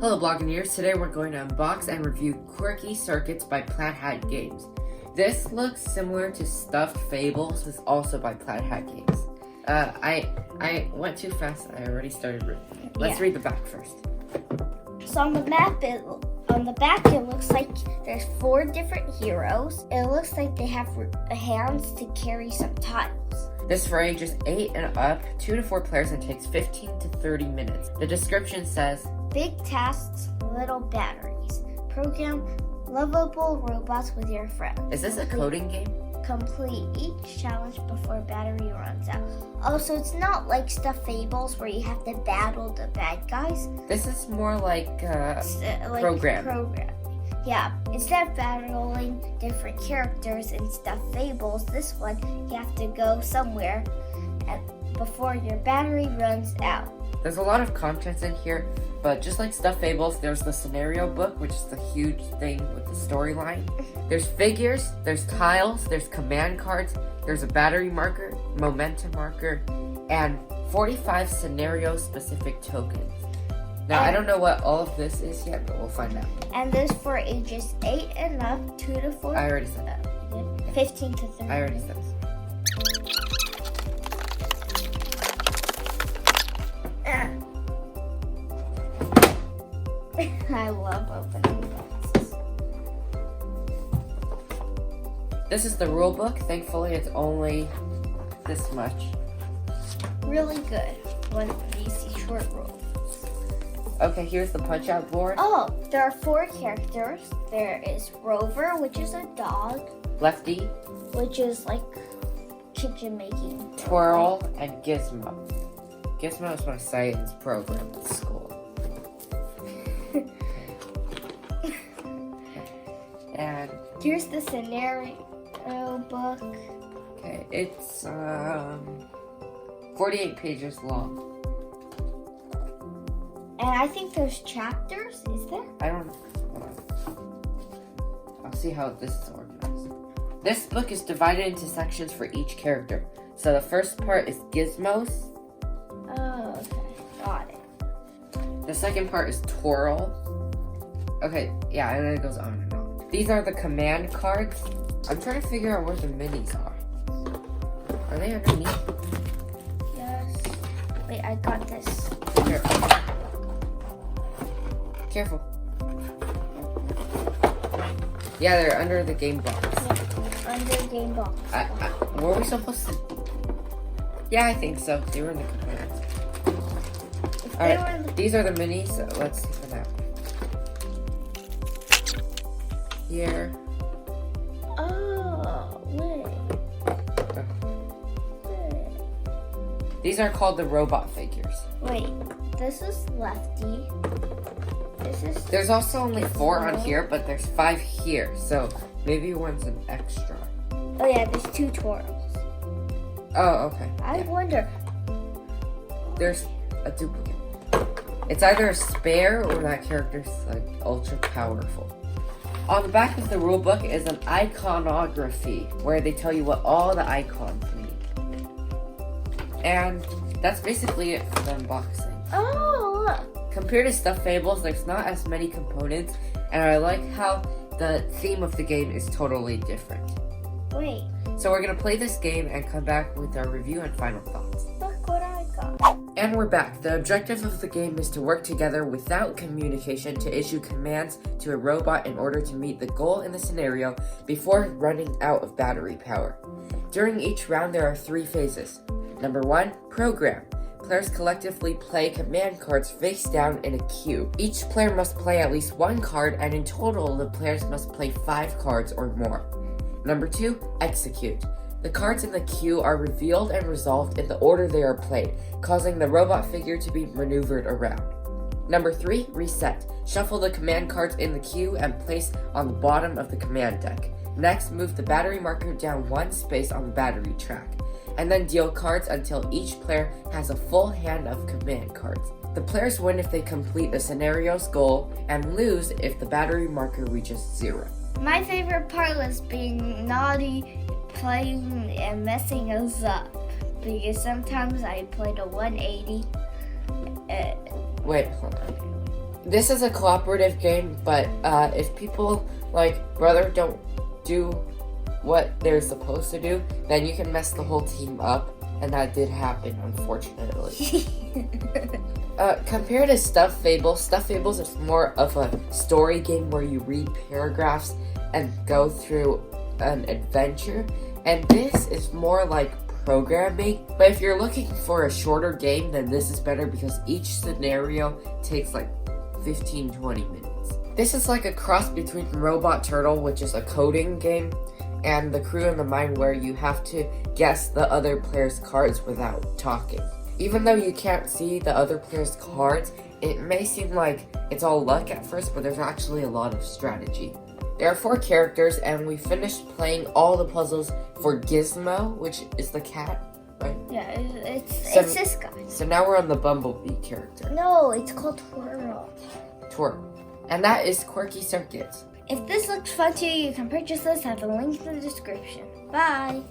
Hello Blogineers, today we're going to unbox and review Quirky Circuits by Plaid Games. This looks similar to Stuffed Fables, it's also by Plaid Games. I went too fast, I already started reading. Let's read the back first. So on the back it looks like there's 4 different heroes. It looks like they have hands to carry some tiles. This for ages 8 and up, 2 to 4 players, and takes 15 to 30 minutes. The description says, big tasks, little batteries. Program lovable robots with your friends. Is this a coding game? Complete each challenge before battery runs out. Oh, so it's not like Stuffed Fables where you have to battle the bad guys. This is more like program. Yeah, instead of battling different characters in Stuffed Fables, this one you have to go somewhere before your battery runs out. There's a lot of content in here, but just like Stuffed Fables, there's the scenario book, which is the huge thing with the storyline. There's figures, there's tiles, there's command cards, there's a battery marker, momentum marker, and 45 scenario-specific tokens. Now, I don't know what all of this is yet, but we'll find out. And this for ages 8 and up, 2 to 4. I already said that. 15 to 30. I already said this. I love opening boxes. This is the rule book. Thankfully, it's only this much. Really good when you see short rules. Okay, here's the punch-out board. Oh, there are 4 characters. There is Rover, which is a dog. Lefty. Which is like chicken making. Twirl and Gizmo. Gizmo is my science program at school. And here's the scenario book. Okay, it's 48 pages long. And I think there's chapters, is there? I don't know. I'll see how this is organized. This book is divided into sections for each character. So the first part is Gizmos. Oh, okay. Got it. The second part is Twirl. Okay, yeah, and then it goes on and on. These are the command cards. I'm trying to figure out where the minis are. Are they underneath? Yes. Wait, I got this. Here. Careful. Yeah, they're under the game box. Yeah, under game box. Were we supposed to? Yeah, I think so. They were in the commands. Alright, these are the minis. So let's see for that. Here. Oh, wait. These are called the robot figures. Wait, this is Lefty. There's also only 4 on here, but there's 5 here, so maybe one's an extra. Oh yeah, there's 2 twirls. Oh, okay. I wonder. There's a duplicate. It's either a spare or that character's like ultra powerful. On the back of the rulebook is an iconography where they tell you what all the icons mean. And that's basically it for the unboxing. Oh, look. Compared to Stuffed Fables, there's not as many components, and I like how the theme of the game is totally different. Wait. So we're gonna play this game and come back with our review and final thoughts. Look what I got. And we're back. The objective of the game is to work together without communication to issue commands to a robot in order to meet the goal in the scenario before running out of battery power. During each round, there are 3 phases. Number 1, program. Players collectively play command cards face down in a queue. Each player must play at least 1 card, and in total, the players must play 5 cards or more. Number 2, execute. The cards in the queue are revealed and resolved in the order they are played, causing the robot figure to be maneuvered around. Number 3, reset. Shuffle the command cards in the queue and place on the bottom of the command deck. Next, move the battery marker down 1 space on the battery track, and then deal cards until each player has a full hand of command cards. The players win if they complete the scenario's goal, and lose if the battery marker reaches 0. My favorite part was being naughty, playing and messing us up. Because sometimes I played a 180. Wait, hold on. This is a cooperative game, but if people like Brother don't do what they're supposed to do, then you can mess the whole team up, and that did happen, unfortunately. Compared to Stuffed Fables is more of a story game where you read paragraphs and go through an adventure, and this is more like programming. But if you're looking for a shorter game, then this is better because each scenario takes like 15-20 minutes. This is like a cross between Robot Turtle, which is a coding game, and The Crew in the Mine, where you have to guess the other player's cards without talking. Even though you can't see the other player's cards, it may seem like it's all luck at first, but there's actually a lot of strategy. There are 4 characters, and we finished playing all the puzzles for Gizmo, which is the cat, right? Yeah, it's this guy. So now we're on the Bumblebee character. No, it's called Twirl. Twirl. And that is Quirky Circuits. If this looks fun to you, you can purchase this at the link in the description. Bye!